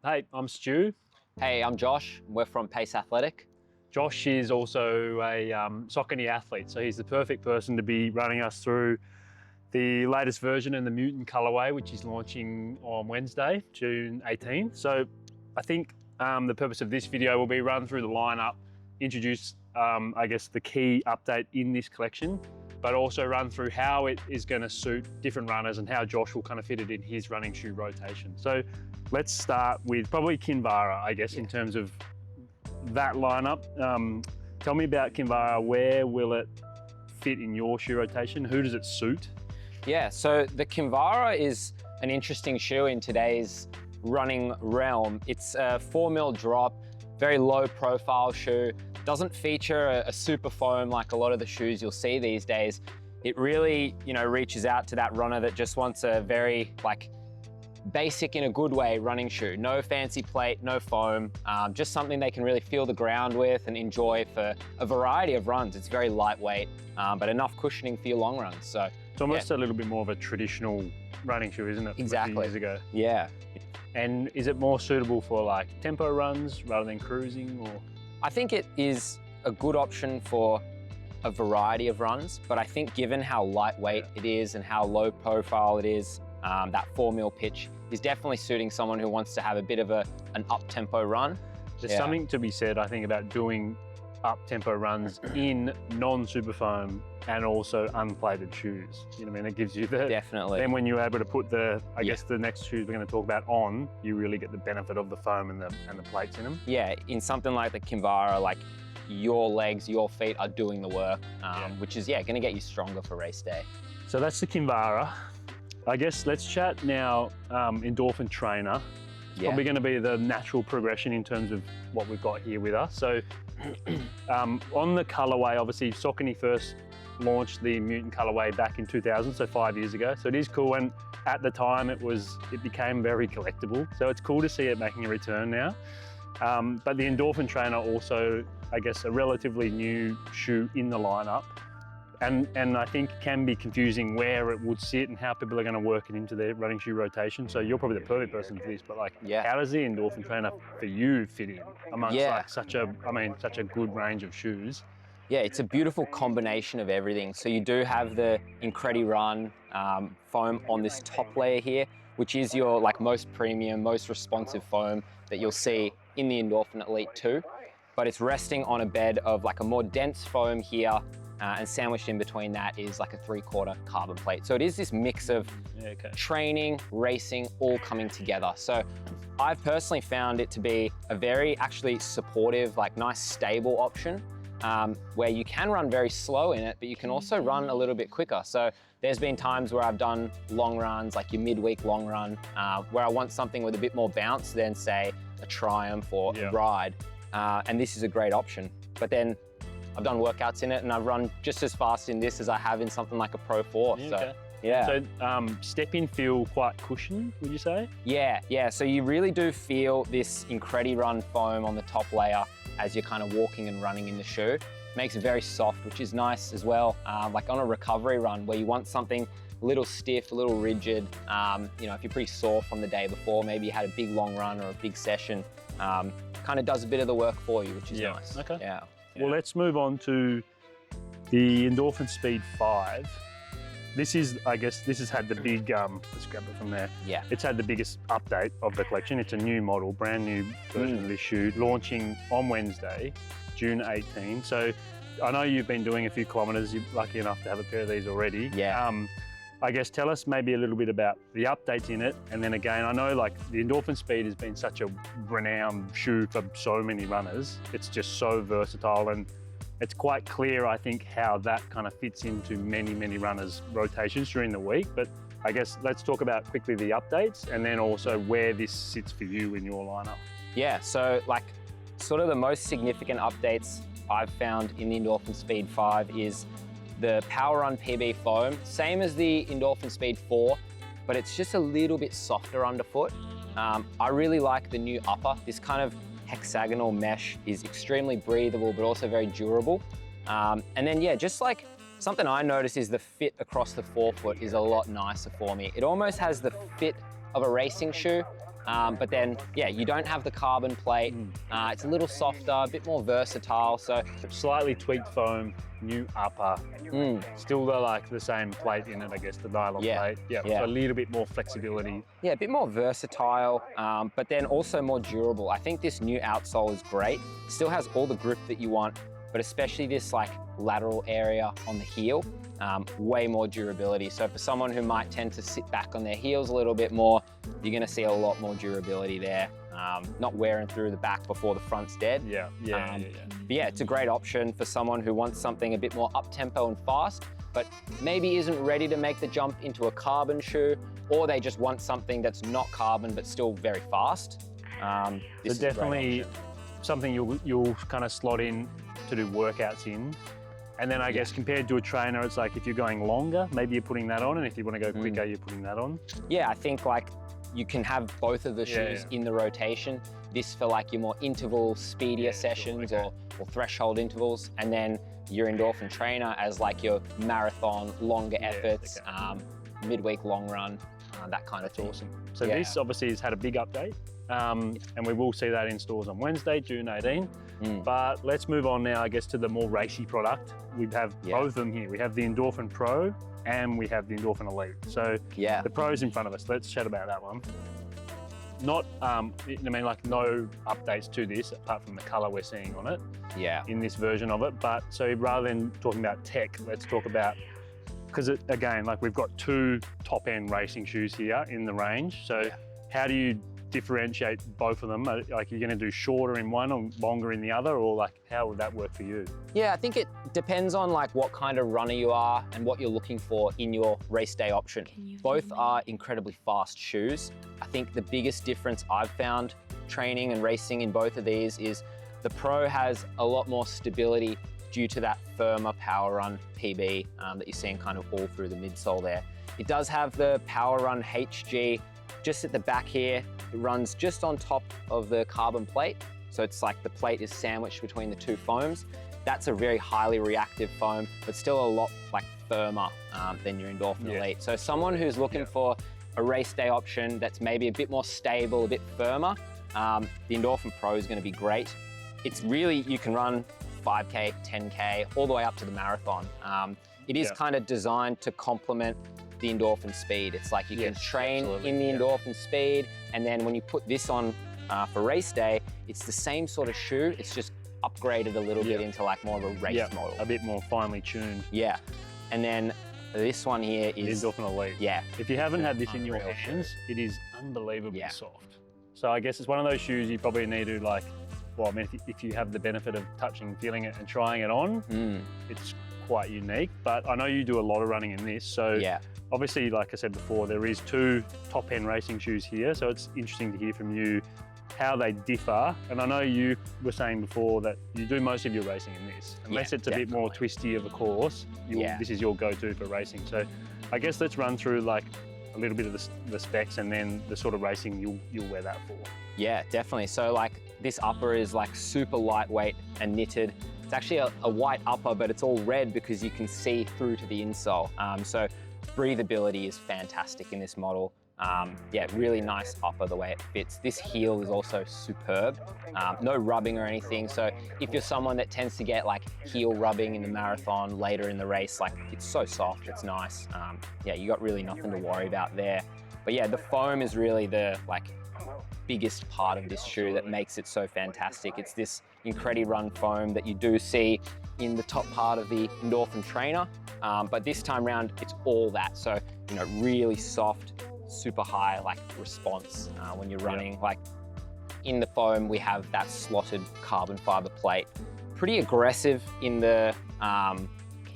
Hey, I'm Stu. Hey, I'm Josh. We're from Pace Athletic. Josh is also a Saucony athlete, so he's the perfect person to be running us through the latest version in the Mutant colourway, which is launching on Wednesday, June 18th. So I think the purpose of this video will be run through the lineup, introduce, I guess, the key update in this collection, but also run through how it is going to suit different runners and how Josh will kind of fit it in his running shoe rotation. So let's start with probably Kinvara, I guess, in terms of that lineup. Tell me about Kinvara. Where will it fit in your shoe rotation? Who does it suit? Yeah, so the Kinvara is an interesting shoe in today's running realm. It's a 4mm drop, very low profile shoe. Doesn't feature a super foam like a lot of the shoes you'll see these days. It really, reaches out to that runner that just wants a very basic in a good way running shoe. No fancy plate, no foam, just something they can really feel the ground with and enjoy for a variety of runs. It's very lightweight, but enough cushioning for your long runs. So it's almost a little bit more of a traditional running shoe, isn't it? Exactly. From a few years ago. Yeah. And is it more suitable for like tempo runs rather than cruising, or? I think it is a good option for a variety of runs, but I think given how lightweight it is and how low profile it is, that 4mm pitch is definitely suiting someone who wants to have a bit of an up-tempo run. There's something to be said, I think, about doing up-tempo runs in non-super foam and also unplated shoes. You know what I mean? It gives you the... Definitely. Then when you're able to put the, I guess the next shoes we're going to talk about on, you really get the benefit of the foam and the plates in them. Yeah, in something like the Kinvara, your legs, your feet are doing the work, which is, going to get you stronger for race day. So that's the Kinvara. I guess let's chat now Endorphin Trainer. It's probably going to be the natural progression in terms of what we've got here with us. So on the colorway, obviously Saucony first launched the Mutant colorway back in 2000, so 5 years ago. So it is cool, and at the time it became very collectible. So it's cool to see it making a return now. But the Endorphin Trainer also, I guess, a relatively new shoe in the lineup. And I think can be confusing where it would sit and how people are going to work it into their running shoe rotation. So you're probably the perfect person for this, but how does the Endorphin Trainer for you fit in amongst such a good range of shoes? Yeah, it's a beautiful combination of everything. So you do have the IncrediRun foam on this top layer here, which is your most premium, most responsive foam that you'll see in the Endorphin Elite 2. But it's resting on a bed of a more dense foam here, and sandwiched in between that is a 3/4 carbon plate. So it is this mix of training, racing, all coming together. So I've personally found it to be a very actually supportive, nice stable option, where you can run very slow in it, but you can also run a little bit quicker. So there's been times where I've done long runs, like your midweek long run, where I want something with a bit more bounce than say a Triumph or a Ride. And this is a great option. But then I've done workouts in it and I've run just as fast in this as I have in something like a Pro 4. So step-in feel quite cushioned, would you say? Yeah. So you really do feel this IncrediRun foam on the top layer as you're kind of walking and running in the shoe. Makes it very soft, which is nice as well. On a recovery run where you want something a little stiff, a little rigid. If you're pretty sore from the day before, maybe you had a big long run or a big session, kind of does a bit of the work for you, which is nice. Okay. Yeah. Well, let's move on to the Endorphin Speed 5. This has had the big, let's grab it from there. Yeah. It's had the biggest update of the collection. It's a new model, brand new version of this shoe, launching on Wednesday, June 18. So I know you've been doing a few kilometers. You're lucky enough to have a pair of these already. Yeah. I guess tell us maybe a little bit about the updates in it. And then again, I know the Endorphin Speed has been such a renowned shoe for so many runners. It's just so versatile, and it's quite clear, I think, how that kind of fits into many, many runners' rotations during the week. But I guess let's talk about quickly the updates and then also where this sits for you in your lineup. Yeah, so sort of the most significant updates I've found in the Endorphin Speed 5 is the Power Run PB foam, same as the Endorphin Speed 4, but it's just a little bit softer underfoot. I really like the new upper. This kind of hexagonal mesh is extremely breathable, but also very durable. And then, just something I noticed is the fit across the forefoot is a lot nicer for me. It almost has the fit of a racing shoe, But then, yeah, you don't have the carbon plate. It's a little softer, a bit more versatile. So slightly tweaked foam, new upper. Still the same plate in it, I guess, the nylon plate. Yeah, so a little bit more flexibility. Yeah, a bit more versatile, but then also more durable. I think this new outsole is great. Still has all the grip that you want, but especially this like lateral area on the heel, way more durability. So for someone who might tend to sit back on their heels a little bit more, you're gonna see a lot more durability there. Not wearing through the back before the front's dead. But yeah, it's a great option for someone who wants something a bit more up-tempo and fast, but maybe isn't ready to make the jump into a carbon shoe, or they just want something that's not carbon but still very fast. This is definitely something you'll kind of slot in to do workouts in. And then I guess compared to a trainer, it's like if you're going longer, maybe you're putting that on, and if you want to go quicker, you're putting that on. Yeah, I think like you can have both of the shoes in the rotation. This for like your more interval, speedier sessions or threshold intervals, and then your Endorphin Trainer as like your marathon, longer efforts, midweek long run, that kind of thing. Awesome. So this obviously has had a big update, and we will see that in stores on Wednesday, June 18. But let's move on now, I guess, to the more racy product. We have both of them here. We have the Endorphin Pro and we have the Endorphin Elite. So the Pro's in front of us. Let's chat about that one. Not, I mean, like no updates to this apart from the color we're seeing on it in this version of it. But so rather than talking about tech, let's talk about, because again, like we've got two top-end racing shoes here in the range. So how do you differentiate both of them? Like you're going to do shorter in one or longer in the other, or like how would that work for you? Yeah, I think it depends on like what kind of runner you are and what you're looking for in your race day option. Both are incredibly fast shoes. I think the biggest difference I've found training and racing in both of these is the Pro has a lot more stability due to that firmer Power Run PB that you're seeing kind of all through the midsole there. It does have the Power Run HG just at the back here. It runs just on top of the carbon plate. So it's like the plate is sandwiched between the two foams. That's a very highly reactive foam, but still a lot like firmer than your Endorphin Elite. So someone who's looking for a race day option that's maybe a bit more stable, a bit firmer, the Endorphin Pro is gonna be great. It's really, you can run 5K, 10K, all the way up to the marathon. It is kind of designed to complement the Endorphin speed. It's like you can train in the Endorphin speed, and then when you put this on for race day, it's the same sort of shoe, it's just upgraded a little bit into like more of a race model. A bit more finely tuned. Yeah, and then this one here is... The Endorphin Elite. Yeah. If you haven't had this in your hands, it is unbelievably soft. So I guess it's one of those shoes you probably need to like, well, I mean, if you have the benefit of touching, feeling it and trying it on, it's quite unique. But I know you do a lot of running in this, so obviously, like I said before, there is two top-end racing shoes here, so it's interesting to hear from you how they differ. And I know you were saying before that you do most of your racing in this. Unless it's a bit more twisty of a course, this is your go-to for racing. So I guess let's run through like a little bit of the specs and then the sort of racing you'll wear that for. Yeah, definitely. So like this upper is like super lightweight and knitted. It's actually a white upper, but it's all red because you can see through to the insole. So breathability is fantastic in this model. Yeah, really nice upper the way it fits. This heel is also superb. No rubbing or anything. So if you're someone that tends to get like heel rubbing in the marathon later in the race, like it's so soft, it's nice. Yeah, you got really nothing to worry about there. But yeah, the foam is really the like biggest part of this shoe that makes it so fantastic. It's this Incredi Run foam that you do see in the top part of the Endorphin Trainer. But this time around, it's all that. So, you know, really soft, super high like response when you're running. Like in the foam, we have that slotted carbon fiber plate. Pretty aggressive in the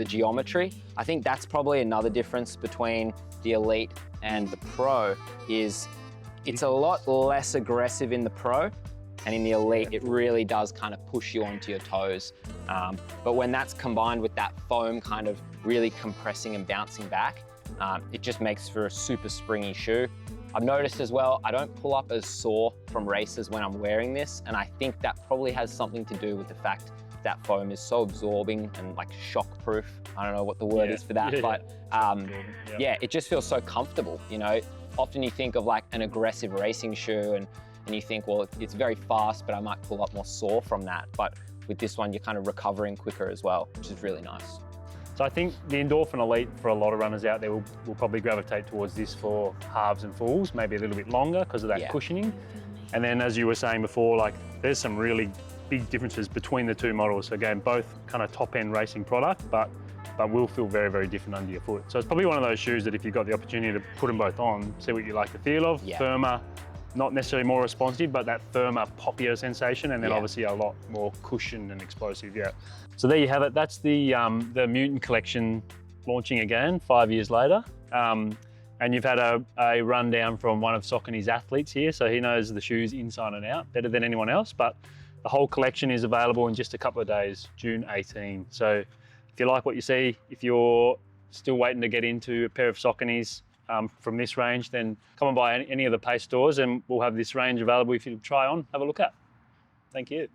geometry. I think that's probably another difference between the Elite and the Pro is it's a lot less aggressive in the Pro, and in the Elite, it really does kind of push you onto your toes. But when that's combined with that foam kind of really compressing and bouncing back, it just makes for a super springy shoe. I've noticed as well, I don't pull up as sore from races when I'm wearing this, and I think that probably has something to do with the fact that foam is so absorbing and like shock-proof. I don't know what the word is for that, but yeah, it just feels so comfortable, you know? often you think of like an aggressive racing shoe and you think, well, it's very fast, but I might pull up more sore from that. But with this one, you're kind of recovering quicker as well, which is really nice. So I think the Endorphin Elite for a lot of runners out there will probably gravitate towards this for halves and fulls, maybe a little bit longer because of that cushioning. And then as you were saying before, like there's some really big differences between the two models. So again, both kind of top end racing product, but will feel very, very different under your foot. So it's probably one of those shoes that if you've got the opportunity to put them both on, see what you like the feel of, firmer, not necessarily more responsive, but that firmer, poppier sensation, and then obviously a lot more cushioned and explosive, So there you have it. That's the Mutant collection launching again 5 years later. And you've had a rundown from one of Saucony's athletes here, so he knows the shoes inside and out better than anyone else, but the whole collection is available in just a couple of days, June 18. So if you like what you see, if you're still waiting to get into a pair of Sauconys, from this range, then come and buy any of the Pace stores and we'll have this range available for you to try on, have a look at. Thank you.